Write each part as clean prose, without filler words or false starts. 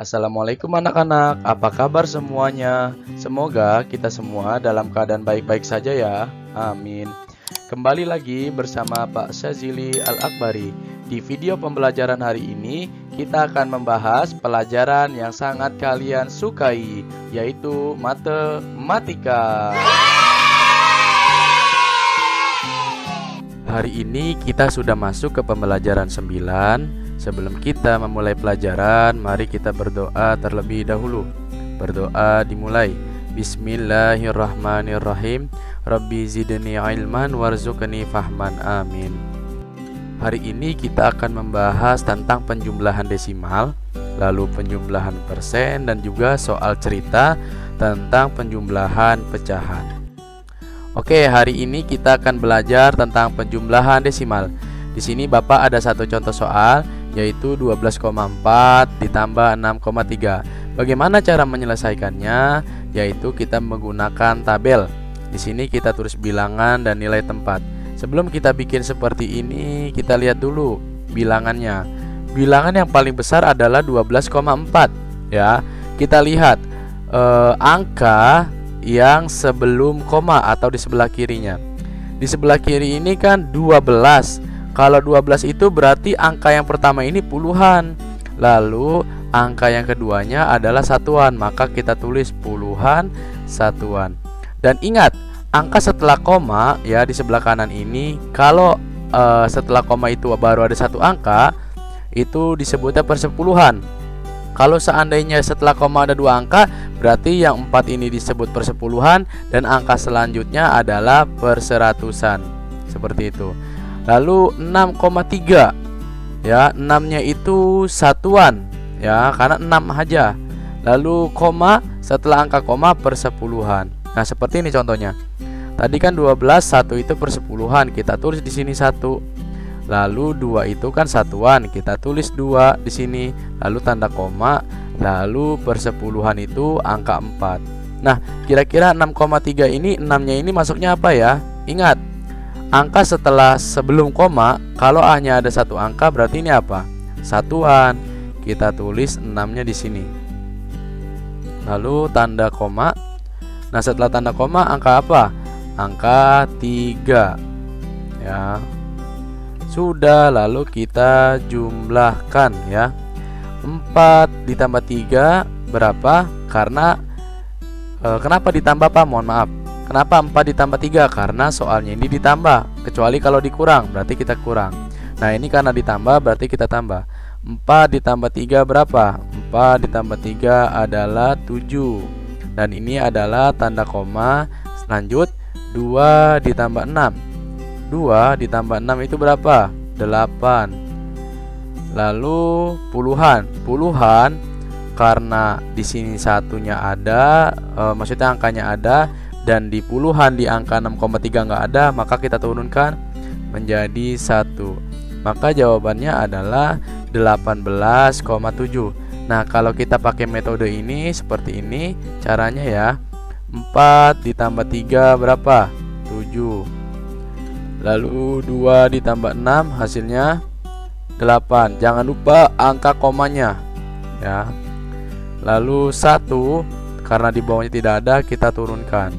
Assalamualaikum anak-anak, apa kabar semuanya? Semoga kita semua dalam keadaan baik-baik saja ya, amin. Kembali lagi bersama Pak Syazili Al-Akbari. Di video pembelajaran hari ini, kita akan membahas pelajaran yang sangat kalian sukai, yaitu matematika. Hari ini kita sudah masuk ke pembelajaran 9. Sebelum kita memulai pelajaran, mari kita berdoa terlebih dahulu. Berdoa dimulai. Bismillahirrahmanirrahim. Rabbi zidni ilman warzuqni fahman. Amin. Hari ini kita akan membahas tentang penjumlahan desimal, lalu penjumlahan persen, dan juga soal cerita tentang penjumlahan pecahan. Oke, hari ini kita akan belajar tentang penjumlahan desimal. Di sini Bapak ada satu contoh soal, yaitu 12,4 ditambah 6,3. Bagaimana cara menyelesaikannya? Yaitu kita menggunakan tabel. Di sini kita tulis bilangan dan nilai tempat. Sebelum kita bikin seperti ini, kita lihat dulu bilangannya. Bilangan yang paling besar adalah 12,4 ya. Kita lihat angka yang sebelum koma atau di sebelah kirinya. Di sebelah kiri ini kan 12. Kalau 12 itu berarti angka yang pertama ini puluhan. Lalu angka yang keduanya adalah satuan, maka kita tulis puluhan satuan. Dan ingat, angka setelah koma ya di sebelah kanan ini, kalau setelah koma itu baru ada satu angka, itu disebutnya persepuluhan. Kalau seandainya setelah koma ada dua angka, berarti yang 4 ini disebut persepuluhan, dan angka selanjutnya adalah perseratusan. Seperti itu. Lalu 6,3 ya, 6-nya itu satuan ya, karena 6 aja. Lalu koma, setelah angka koma persepuluhan. Nah, seperti ini contohnya. Tadi kan 12, 1 itu persepuluhan, kita tulis di sini 1. Lalu 2 itu kan satuan, kita tulis 2 di sini. Lalu tanda koma, lalu persepuluhan itu angka 4. Nah, kira-kira 6,3 ini, 6-nya ini masuknya apa ya? Ingat, angka setelah sebelum koma, kalau hanya ada satu angka berarti ini apa? Satuan. Kita tulis 6-nya di sini. Lalu tanda koma. Nah, setelah tanda koma angka apa? Angka 3. Ya. Sudah, lalu kita jumlahkan ya. 4 ditambah 3 berapa? Karena kenapa ditambah, Pak? Mohon maaf. Kenapa 4 ditambah 3? Karena soalnya ini ditambah. Kecuali kalau dikurang, berarti kita kurang. Nah, ini karena ditambah, berarti kita tambah. 4 ditambah 3 berapa? 4 ditambah 3 adalah 7. Dan ini adalah tanda koma. Lanjut, 2 ditambah 6. 2 ditambah 6 itu berapa? 8. Lalu puluhan. Puluhan karena di sini satunya ada, maksudnya angkanya ada, dan di puluhan di angka 6,3 nggak ada, maka kita turunkan menjadi 1. Maka jawabannya adalah 18,7. Nah, kalau kita pakai metode ini seperti ini caranya ya. 4 ditambah 3 berapa? 7. Lalu 2 ditambah 6 hasilnya 8. Jangan lupa angka komanya ya. Lalu 1, karena di bawahnya tidak ada, kita turunkan.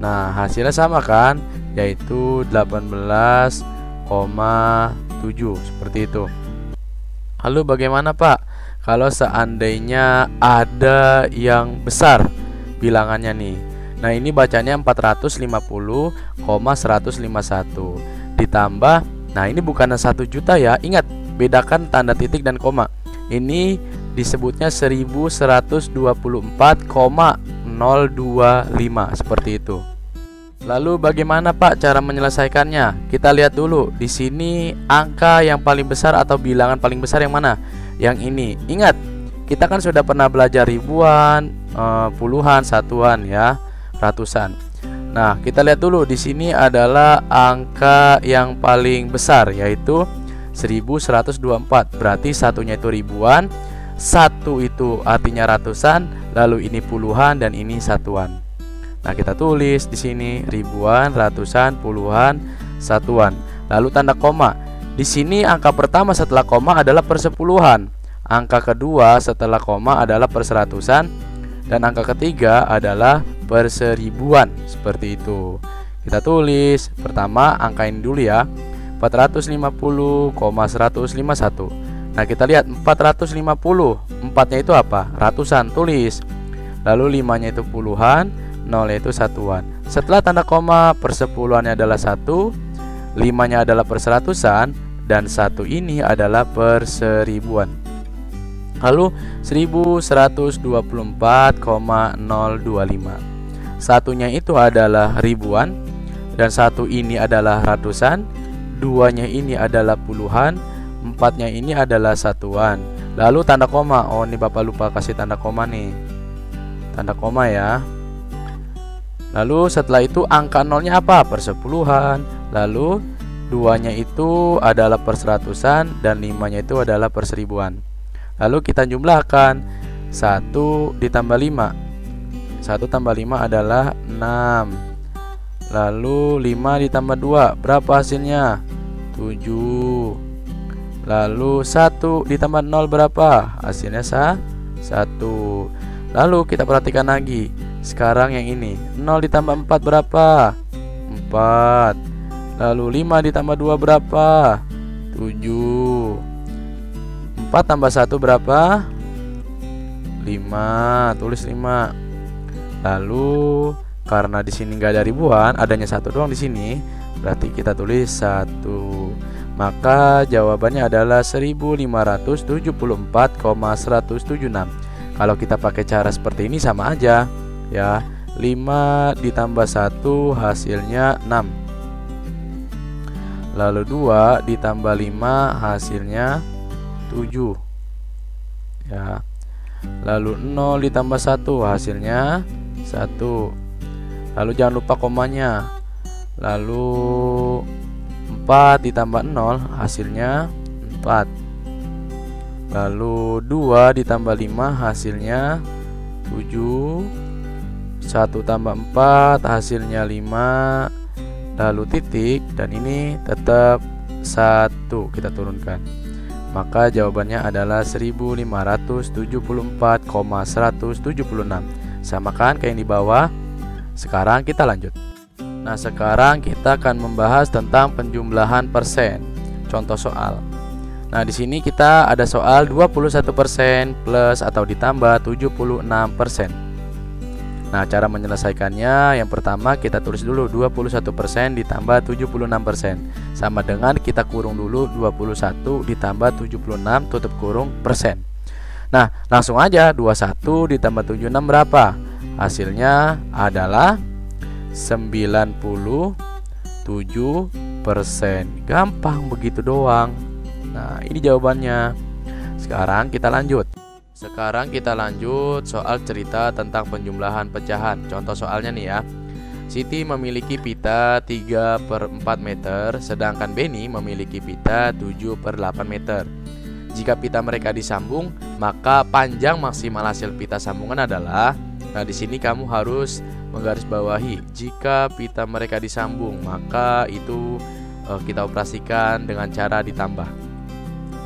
Nah, hasilnya sama kan, yaitu 18,7 seperti itu. Lalu bagaimana, Pak, kalau seandainya ada yang besar bilangannya nih? Nah, ini bacanya 450,151 ditambah, nah ini bukan 1 juta ya. Ingat, bedakan tanda titik dan koma. Ini disebutnya 1124,025 seperti itu. Lalu bagaimana, Pak, cara menyelesaikannya? Kita lihat dulu. Di sini angka yang paling besar atau bilangan paling besar yang mana? Yang ini. Ingat, kita kan sudah pernah belajar ribuan, puluhan, satuan ya, ratusan. Nah, kita lihat dulu. Di sini adalah angka yang paling besar, yaitu 1124. Berarti satunya itu ribuan, 1 itu artinya ratusan, lalu ini puluhan, dan ini satuan. Nah, kita tulis di sini ribuan, ratusan, puluhan, satuan. Lalu tanda koma. Di sini angka pertama setelah koma adalah persepuluhan. angka kedua setelah koma adalah perseratusan, dan angka ketiga adalah perseribuan. Seperti itu. Kita tulis pertama angka ini dulu ya, 450,151. Nah, kita lihat 450, 4-nya itu apa? Ratusan, tulis. Lalu 5-nya itu puluhan, 0-nya itu satuan. Setelah tanda koma, persepuluhannya adalah 1, 5-nya adalah perseratusan, dan 1 ini adalah perseribuan. Lalu 1124,025. Satunya itu adalah ribuan, dan 1 ini adalah ratusan, 2-nya ini adalah puluhan, 4-nya ini adalah satuan. Lalu tanda koma. Oh, ini Bapak lupa kasih tanda koma nih. Tanda koma ya. Lalu setelah itu angka 0-nya apa? Persepuluhan. Lalu 2-nya itu adalah perseratusan, dan 5-nya itu adalah perseribuan. Lalu kita jumlahkan 1 ditambah 5. 1 tambah 5 adalah 6. Lalu 5 ditambah 2, berapa hasilnya? 7. Lalu 1 ditambah 0 berapa? Hasilnya 1. Lalu kita perhatikan lagi. Sekarang yang ini, 0 ditambah 4 berapa? 4. Lalu 5 ditambah 2 berapa? 7. 4 tambah 1 berapa? 5. Tulis 5. Lalu karena di sini nggak ada ribuan, adanya 1 doang di sini, berarti kita tulis 1. Maka jawabannya adalah 1574,176. Kalau kita pakai cara seperti ini sama aja ya. 5 ditambah 1 hasilnya 6. Lalu 2 ditambah 5 hasilnya 7 ya. Lalu 0 ditambah 1 hasilnya 1. Lalu jangan lupa komanya. Lalu 4 ditambah 0 hasilnya 4. Lalu 2 ditambah 5 hasilnya 7. 1 tambah 4 hasilnya 5. Lalu titik, dan ini tetap 1 kita turunkan. Maka jawabannya adalah 1574,176. Sama kan kayak yang di bawah. Sekarang kita lanjut. Nah, sekarang kita akan membahas tentang penjumlahan persen. Contoh soal. Nah, di sini kita ada soal 21% plus atau ditambah 76%. Nah, cara menyelesaikannya yang pertama kita tulis dulu 21% ditambah 76%. Sama dengan kita kurung dulu 21 ditambah 76 tutup kurung persen. Nah, langsung aja 21 ditambah 76 berapa? Hasilnya adalah 97%. Gampang begitu doang. Nah, ini jawabannya. Sekarang kita lanjut soal cerita tentang penjumlahan pecahan. Contoh soalnya nih ya. Siti memiliki pita 3/4 meter, sedangkan Benny memiliki pita 7/8 meter. Jika pita mereka disambung, maka panjang maksimal hasil pita sambungan adalah. Nah, di sini kamu harus menggarisbawahi jika pita mereka disambung, maka itu kita operasikan dengan cara ditambah.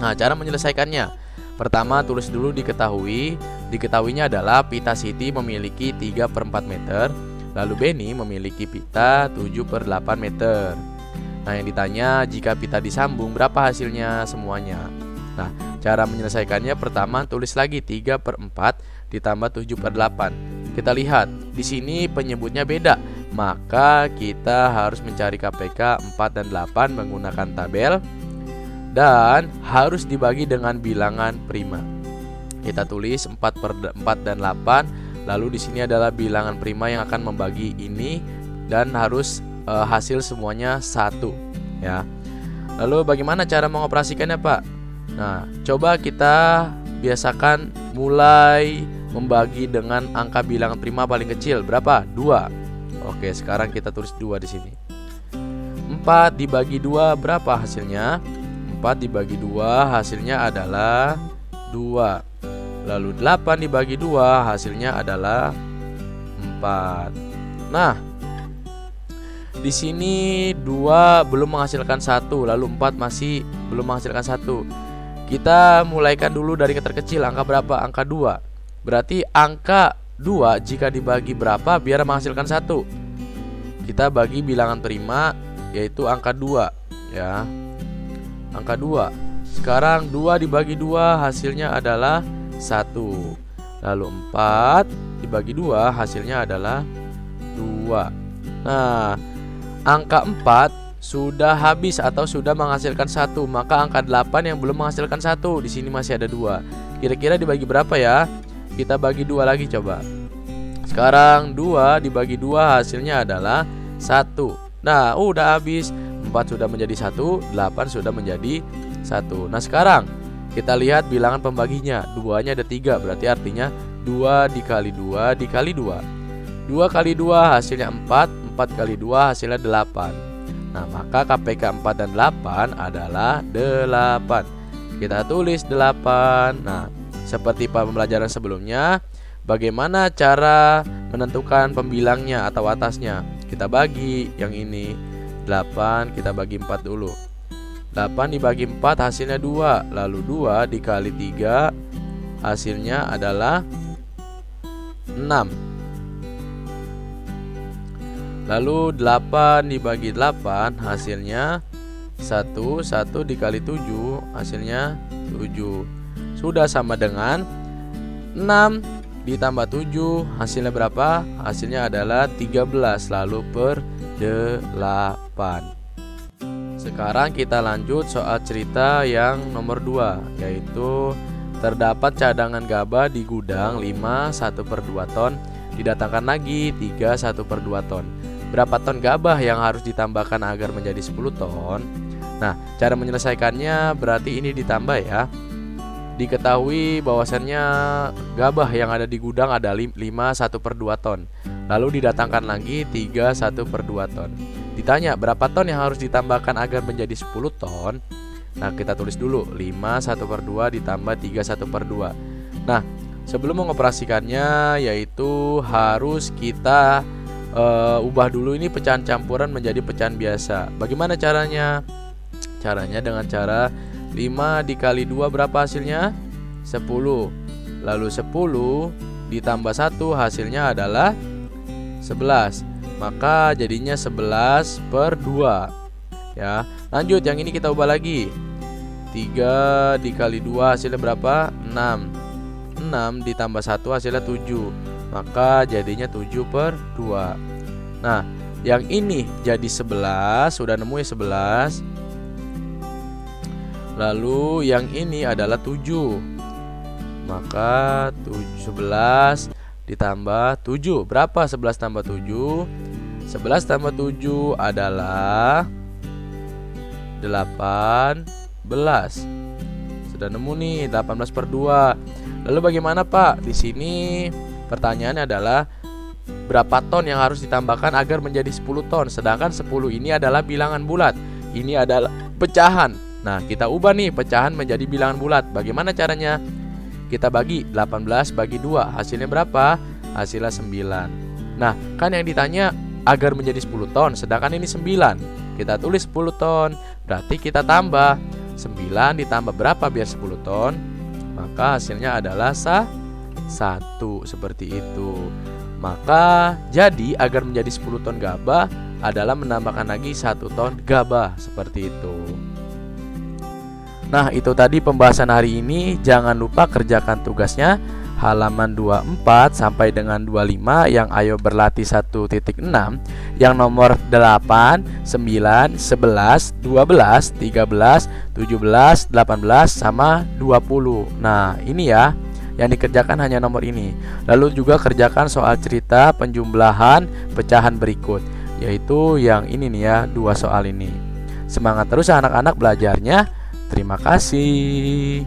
Nah, cara menyelesaikannya. Pertama, tulis dulu diketahui. Diketahuinya adalah pita Siti memiliki 3/4 meter, lalu Benny memiliki pita 7/8 meter. Nah, yang ditanya jika pita disambung berapa hasilnya semuanya. Nah, cara menyelesaikannya pertama tulis lagi 3/4 ditambah 7/8. Kita lihat di sini penyebutnya beda, maka kita harus mencari KPK 4 dan 8 menggunakan tabel dan harus dibagi dengan bilangan prima. Kita tulis 4 dan 8, lalu di sini adalah bilangan prima yang akan membagi ini dan harus hasil semuanya 1 ya. Lalu bagaimana cara mengoperasikannya, Pak? Nah, coba kita biasakan mulai membagi dengan angka bilangan prima paling kecil. Berapa? 2. Oke, sekarang kita tulis 2 di sini. 4 dibagi 2 berapa hasilnya? 4 dibagi 2 hasilnya adalah 2. Lalu 8 dibagi 2 hasilnya adalah 4. Nah, di sini 2 belum menghasilkan 1, lalu 4 masih belum menghasilkan 1. Kita mulaikan dulu dari yang terkecil. Angka berapa? Angka 2. Berarti angka 2 jika dibagi berapa biar menghasilkan 1? Kita bagi bilangan prima, yaitu angka 2 ya. Angka 2. Sekarang 2 dibagi 2 hasilnya adalah 1. Lalu 4 dibagi 2 hasilnya adalah 2. Nah, angka 4 sudah habis atau sudah menghasilkan 1, maka angka 8 yang belum menghasilkan 1. Di sini masih ada 2. Kira-kira dibagi berapa ya? Kita bagi 2 lagi coba. Sekarang 2 dibagi 2 hasilnya adalah 1. Nah, udah habis. 4 sudah menjadi 1, 8 sudah menjadi 1. Nah, sekarang kita lihat bilangan pembaginya. 2-nya ada 3, berarti artinya 2 dikali 2 dikali 2. 2 kali 2 hasilnya 4, 4 kali 2 hasilnya 8. Nah, maka KPK 4 dan 8 adalah 8. Kita tulis 8. Nah, seperti pada pembelajaran sebelumnya, bagaimana cara menentukan pembilangnya atau atasnya? Kita bagi yang ini 8, kita bagi 4 dulu. 8 dibagi 4 hasilnya 2. Lalu 2 dikali 3 hasilnya adalah 6. Lalu 8 dibagi 8 hasilnya 1. 1 dikali 7 hasilnya 7. Sudah sama dengan 6 ditambah 7 hasilnya berapa? Hasilnya adalah 13. Lalu per 8. Sekarang kita lanjut soal cerita yang nomor 2, yaitu terdapat cadangan gabah di gudang 5 1/2 ton. Didatangkan lagi 3 1/2 ton. Berapa ton gabah yang harus ditambahkan agar menjadi 10 ton? Nah, cara menyelesaikannya berarti ini ditambah ya. Diketahui bahwasannya gabah yang ada di gudang ada 5 1/2 ton. Lalu didatangkan lagi 3 1/2 ton. Ditanya berapa ton yang harus ditambahkan agar menjadi 10 ton? Nah, kita tulis dulu 5 1/2 ditambah 3 1/2. Nah, sebelum mengoperasikannya yaitu harus kita ubah dulu ini pecahan campuran menjadi pecahan biasa. Bagaimana caranya? Caranya dengan cara 5 dikali 2 berapa hasilnya? 10. Lalu 10 ditambah 1 hasilnya adalah 11. Maka jadinya 11/2. Ya, lanjut yang ini kita ubah lagi. 3 dikali 2 hasilnya berapa? 6. 6 ditambah 1 hasilnya 7. Maka jadinya 7/2. Nah, yang ini jadi 11. Sudah nemu ya 11. Lalu yang ini adalah 7. Maka 11 ditambah 7. Berapa 11 tambah 7? 11 tambah 7 adalah 18. Sudah nemu nih 18/2. Lalu bagaimana Pak? Di sini pertanyaannya adalah berapa ton yang harus ditambahkan agar menjadi 10 ton? Sedangkan 10 ini adalah bilangan bulat. Ini adalah pecahan. Nah, kita ubah nih pecahan menjadi bilangan bulat. Bagaimana caranya? Kita bagi 18 bagi 2. Hasilnya berapa? Hasilnya 9. Nah, kan yang ditanya agar menjadi 10 ton, sedangkan ini 9. Kita tulis 10 ton. Berarti kita tambah 9 ditambah berapa biar 10 ton? Maka hasilnya adalah 1. Seperti itu. Maka jadi agar menjadi 10 ton gabah adalah menambahkan lagi 1 ton gabah. Seperti itu. Nah, itu tadi pembahasan hari ini. Jangan lupa kerjakan tugasnya halaman 24 sampai dengan 25 yang ayo berlatih 1.6, yang nomor 8, 9, 11, 12, 13, 17, 18 sama 20. Nah, ini ya yang dikerjakan hanya nomor ini. Lalu juga kerjakan soal cerita penjumlahan pecahan berikut, yaitu yang ini nih ya, 2 soal ini. Semangat terus anak-anak belajarnya. Terima kasih.